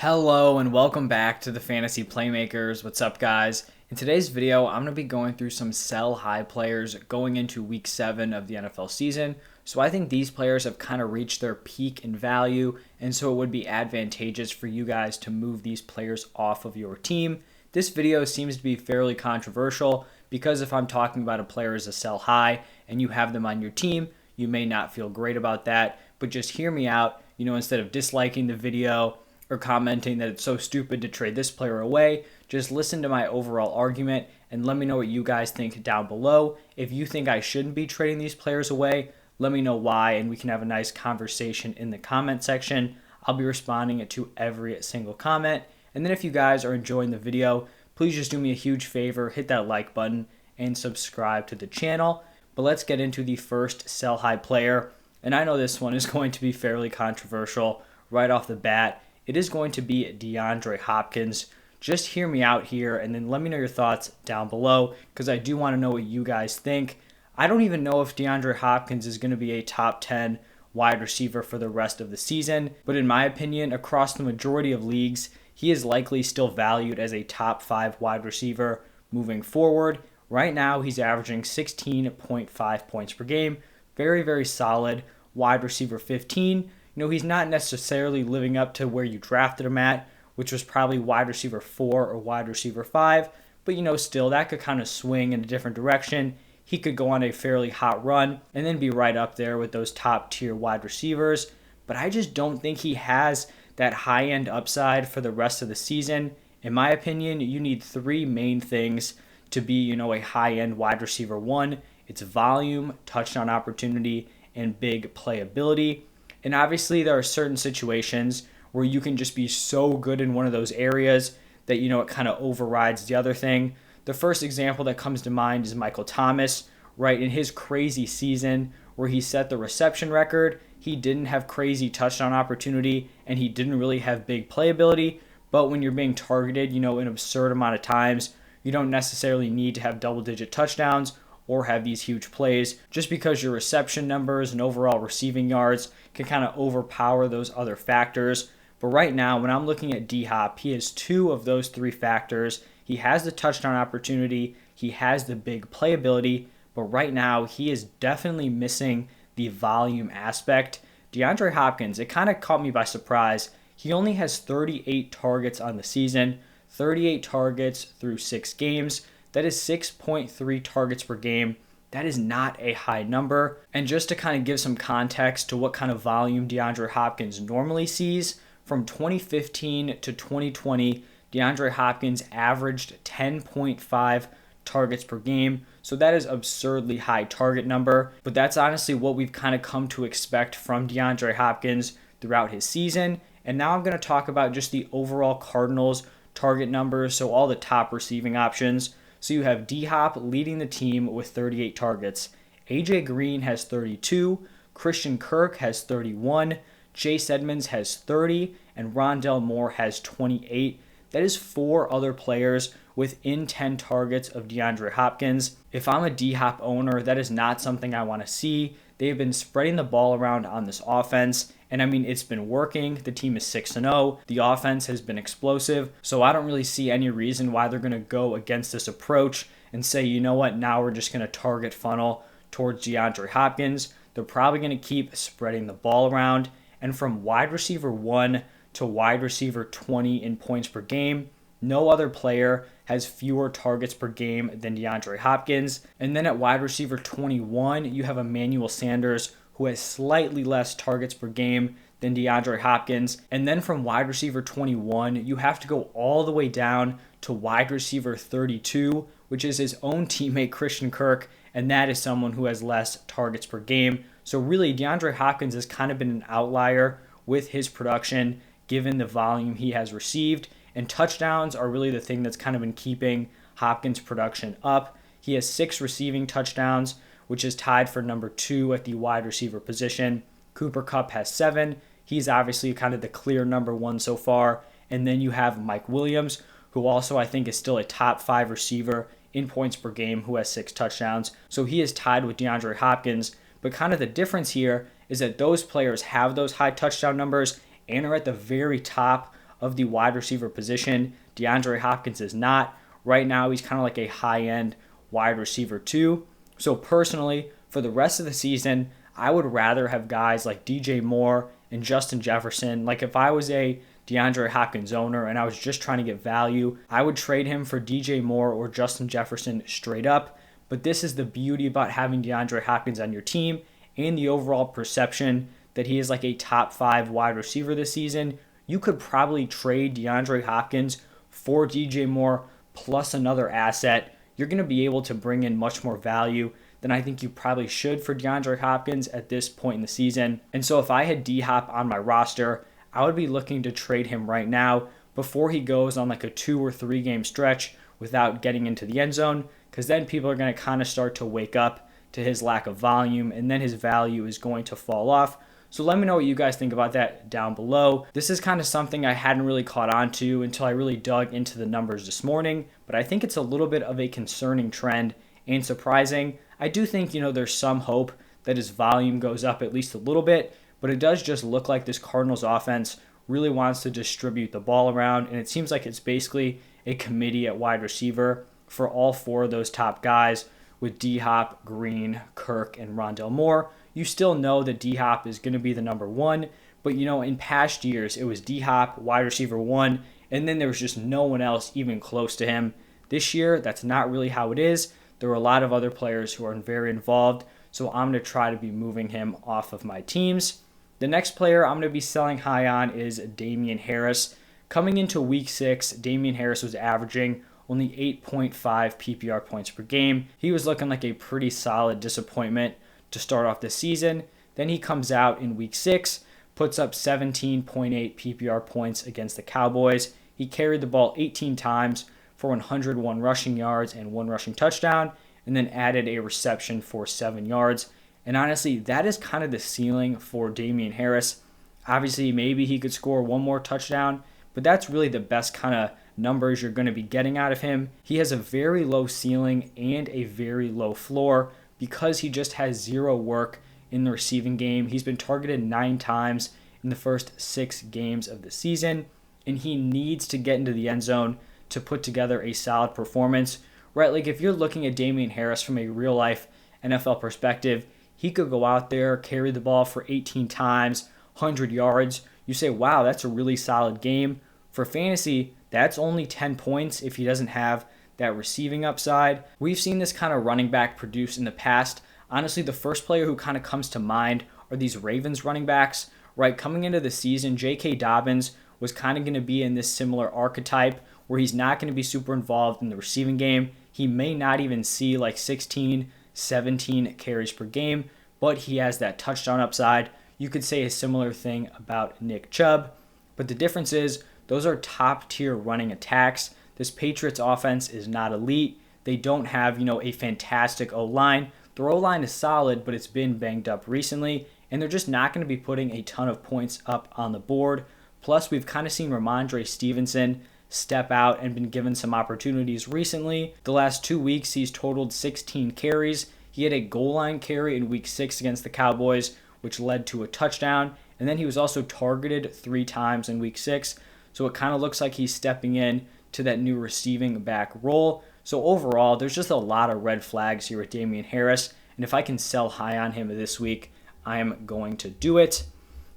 Hello and welcome back to the Fantasy Playmakers. What's up, guys? In today's video, I'm going to be going through some sell high players going into week 7 of the NFL season. So I think these players have kind of reached their peak in value, and so it would be advantageous for you guys to move these players off of your team. This video seems to be fairly controversial because if I'm talking about a player as a sell high and you have them on your team, you may not feel great about that, but just hear me out. Instead of disliking the video or commenting that it's so stupid to trade this player away, just listen to my overall argument and let me know what you guys think down below. If you think I shouldn't be trading these players away, let me know why, and we can have a nice conversation in the comment section. I'll be responding to every single comment. And then if you guys are enjoying the video, please just do me a huge favor, hit that like button and subscribe to the channel. But let's get into the first sell high player. And I know this one is going to be fairly controversial right off the bat. It is going to be Deandre Hopkins. Just hear me out here and then let me know your thoughts down below because I do want to know what you guys think. I don't even know if Deandre Hopkins is going to be a top 10 wide receiver for the rest of the season, but in my opinion, across the majority of leagues, he is likely still valued as a top 5 wide receiver moving forward. Right now, he's averaging 16.5 points per game. Very, very solid. Wide receiver 15. He's not necessarily living up to where you drafted him at, which was probably wide receiver 4 or wide receiver 5. But, still, that could kind of swing in a different direction. He could go on a fairly hot run and then be right up there with those top tier wide receivers. But I just don't think he has that high-end upside for the rest of the season. In my opinion, you need 3 main things to be, a high-end wide receiver 1. It's volume, touchdown opportunity, and big playability. And obviously there are certain situations where you can just be so good in one of those areas that, it kind of overrides the other thing. The first example that comes to mind is Michael Thomas, right? In his crazy season where he set the reception record, he didn't have crazy touchdown opportunity and he didn't really have big playability. But when you're being targeted, an absurd amount of times, you don't necessarily need to have double-digit touchdowns or have these huge plays just because your reception numbers and overall receiving yards can kind of overpower those other factors. But right now, when I'm looking at D-Hop, he has 2 of those 3 factors. He has the touchdown opportunity, he has the big playability, but right now he is definitely missing the volume aspect. DeAndre Hopkins, it kind of caught me by surprise. He only has 38 targets on the season, 38 targets through 6 games. That is 6.3 targets per game. That is not a high number. And just to kind of give some context to what kind of volume DeAndre Hopkins normally sees, from 2015 to 2020, DeAndre Hopkins averaged 10.5 targets per game. So that is absurdly high target number. But that's honestly what we've kind of come to expect from DeAndre Hopkins throughout his season. And now I'm going to talk about just the overall Cardinals target numbers, so all the top receiving options. So you have D-Hop leading the team with 38 targets. AJ Green has 32, Christian Kirk has 31, Chase Edmonds has 30, and Rondell Moore has 28. That is 4 other players within 10 targets of DeAndre Hopkins. If I'm a D-Hop owner, that is not something I want to see. They've been spreading the ball around on this offense, and it's been working. The team is 6-0. The offense has been explosive, so I don't really see any reason why they're going to go against this approach and say, you know what, now we're just going to target funnel towards DeAndre Hopkins. They're probably going to keep spreading the ball around, and from wide receiver 1 to wide receiver 20 in points per game, no other player has fewer targets per game than DeAndre Hopkins. And then at wide receiver 21, you have Emmanuel Sanders, who has slightly less targets per game than DeAndre Hopkins. And then from wide receiver 21, you have to go all the way down to wide receiver 32, which is his own teammate Christian Kirk, and that is someone who has less targets per game. So really, DeAndre Hopkins has kind of been an outlier with his production, given the volume he has received. And touchdowns are really the thing that's kind of been keeping Hopkins' production up. He has 6 receiving touchdowns, which is tied for number 2 at the wide receiver position. Cooper Kupp has 7. He's obviously kind of the clear number 1 so far. And then you have Mike Williams, who also I think is still a top 5 receiver in points per game, who has 6 touchdowns. So he is tied with DeAndre Hopkins. But kind of the difference here is that those players have those high touchdown numbers and are at the very top of the wide receiver position. Deandre Hopkins is not. Right now, he's kind of like a high-end wide receiver too. So personally, for the rest of the season, I would rather have guys like DJ Moore and Justin Jefferson. Like if I was a DeAndre Hopkins owner and I was just trying to get value, I would trade him for DJ Moore or Justin Jefferson straight up. But this is the beauty about having DeAndre Hopkins on your team and the overall perception that he is like a top 5 wide receiver this season. You could probably trade DeAndre Hopkins for DJ Moore plus another asset. You're going to be able to bring in much more value than I think you probably should for DeAndre Hopkins at this point in the season. And so if I had D-Hop on my roster, I would be looking to trade him right now before he goes on like a 2 or 3 game stretch without getting into the end zone, because then people are going to kind of start to wake up to his lack of volume, and then his value is going to fall off. So let me know what you guys think about that down below. This is kind of something I hadn't really caught on to until I really dug into the numbers this morning, but I think it's a little bit of a concerning trend and surprising. I do think, there's some hope that his volume goes up at least a little bit, but it does just look like this Cardinals offense really wants to distribute the ball around, and it seems like it's basically a committee at wide receiver for all 4 of those top guys with D-Hop, Green, Kirk, and Rondale Moore. You still know that D-Hop is going to be the number 1, but in past years, it was D-Hop, wide receiver 1, and then there was just no one else even close to him. This year, that's not really how it is. There are a lot of other players who are very involved, so I'm going to try to be moving him off of my teams. The next player I'm going to be selling high on is Damien Harris. Coming into week 6, Damien Harris was averaging only 8.5 PPR points per game. He was looking like a pretty solid disappointment to start off the season. Then he comes out in week 6, puts up 17.8 PPR points against the Cowboys. He carried the ball 18 times for 101 rushing yards and 1 rushing touchdown, and then added a reception for 7 yards. And honestly, that is kind of the ceiling for Damien Harris. Obviously, maybe he could score 1 more touchdown, but that's really the best kind of numbers you're going to be getting out of him. He has a very low ceiling and a very low floor because he just has 0 work in the receiving game. He's been targeted 9 times in the first 6 games of the season, and he needs to get into the end zone to put together a solid performance, right? Like if you're looking at Damien Harris from a real life NFL perspective, he could go out there, carry the ball for 18 times, 100 yards. You say, wow, that's a really solid game. For fantasy, that's only 10 points if he doesn't have that receiving upside. We've seen this kind of running back produce in the past. Honestly, the first player who kind of comes to mind are these Ravens running backs, right? Coming into the season, J.K. Dobbins was kind of going to be in this similar archetype where he's not going to be super involved in the receiving game. He may not even see like 16, 17 carries per game, but he has that touchdown upside. You could say a similar thing about Nick Chubb, but the difference is those are top tier running attacks. This Patriots offense is not elite. They don't have, a fantastic O-line. Their O-line is solid, but it's been banged up recently, and they're just not going to be putting a ton of points up on the board. Plus, we've kind of seen Ramondre Stevenson step out and been given some opportunities recently. The last 2 weeks, he's totaled 16 carries. He had a goal line carry in week 6 against the Cowboys, which led to a touchdown. And then he was also targeted 3 times in week 6. So it kind of looks like he's stepping in to that new receiving back role. So overall, there's just a lot of red flags here with Damien Harris. And if I can sell high on him this week, I am going to do it.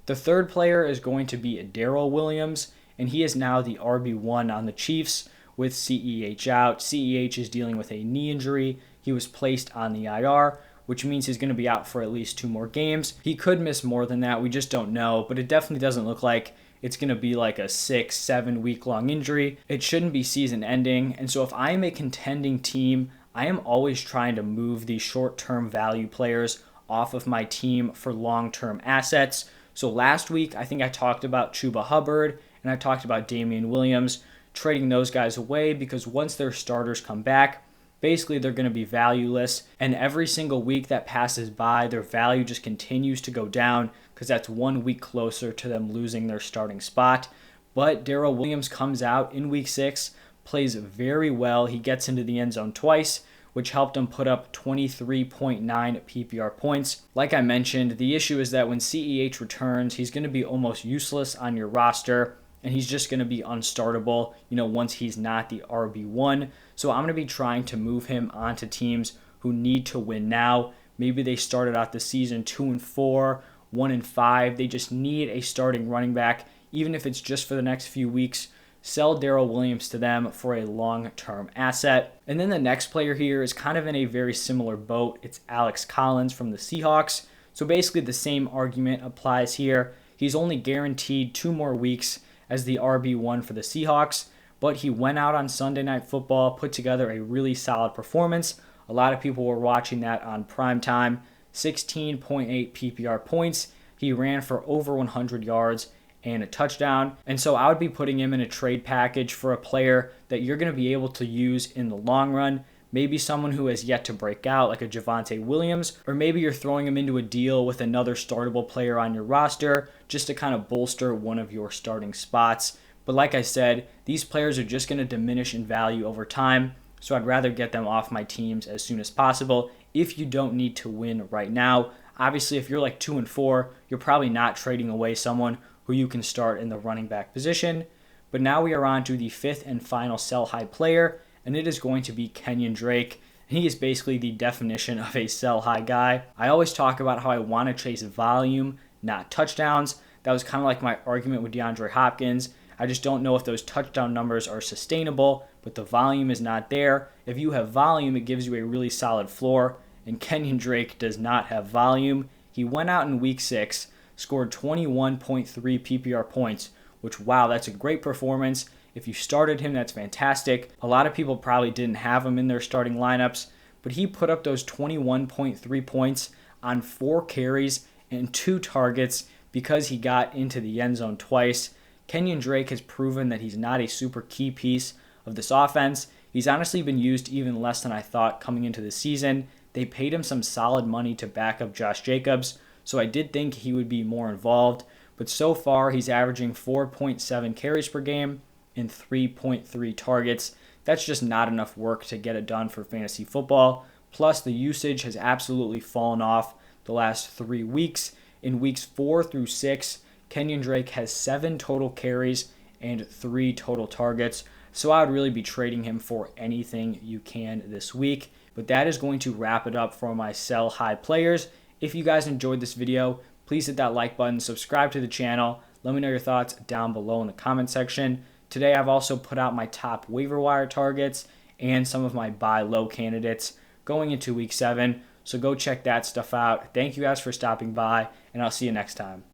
The third player is going to be Darrel Williams, and he is now the RB1 on the Chiefs with CEH out. CEH is dealing with a knee injury. He was placed on the IR, which means he's going to be out for at least 2 more games. He could miss more than that. We just don't know, but it definitely doesn't look like it's going to be like a 6-7 week long injury. It shouldn't be season ending. And so if I am a contending team, I am always trying to move these short-term value players off of my team for long-term assets. So last week, I think I talked about Chuba Hubbard and I talked about Damien Williams, trading those guys away because once their starters come back, basically they're going to be valueless. And every single week that passes by, their value just continues to go down because that's 1 week closer to them losing their starting spot. But Darrel Williams comes out in week 6, plays very well. He gets into the end zone twice, which helped him put up 23.9 PPR points. Like I mentioned, the issue is that when CEH returns, he's going to be almost useless on your roster. and he's just going to be unstartable, once he's not the RB1. So I'm going to be trying to move him onto teams who need to win now. Maybe they started out the season 2-4, 1-5. They just need a starting running back, even if it's just for the next few weeks. Sell Darrel Williams to them for a long-term asset. And then the next player here is kind of in a very similar boat. It's Alex Collins from the Seahawks. So basically the same argument applies here. He's only guaranteed 2 more weeks as the RB1 for the Seahawks, but he went out on Sunday Night Football, put together a really solid performance. A lot of people were watching that on prime time. 16.8 PPR points. He ran for over 100 yards and a touchdown. And so I would be putting him in a trade package for a player that you're going to be able to use in the long run. Maybe someone who has yet to break out, like a Javonte Williams, or maybe you're throwing him into a deal with another startable player on your roster just to kind of bolster one of your starting spots. But like I said, these players are just going to diminish in value over time, so I'd rather get them off my teams as soon as possible if you don't need to win right now. Obviously, if you're like 2-4, you're probably not trading away someone who you can start in the running back position. But now we are on to the 5th and final sell high player, and it is going to be Kenyan Drake. He is basically the definition of a sell high guy. I always talk about how I want to chase volume, not touchdowns. That was kind of like my argument with Deandre Hopkins. I just don't know if those touchdown numbers are sustainable, but the volume is not there. If you have volume, it gives you a really solid floor, and Kenyan Drake does not have volume. He went out in week 6, scored 21.3 PPR points, which, wow, that's a great performance. If you started him, that's fantastic. A lot of people probably didn't have him in their starting lineups, but he put up those 21.3 points on 4 carries and 2 targets because he got into the end zone twice. Kenyan Drake has proven that he's not a super key piece of this offense. He's honestly been used even less than I thought coming into the season. They paid him some solid money to back up Josh Jacobs, so I did think he would be more involved. But so far, he's averaging 4.7 carries per game and 3.3 targets. That's just not enough work to get it done for fantasy football. Plus, the usage has absolutely fallen off the last 3 weeks. In weeks 4 through 6, Kenyan Drake has 7 total carries and 3 total targets. So I would really be trading him for anything you can this week. But that is going to wrap it up for my sell high players. If you guys enjoyed this video, please hit that like button, subscribe to the channel. Let me know your thoughts down below in the comment section. Today I've also put out my top waiver wire targets and some of my buy low candidates going into week 7. So go check that stuff out. Thank you guys for stopping by, and I'll see you next time.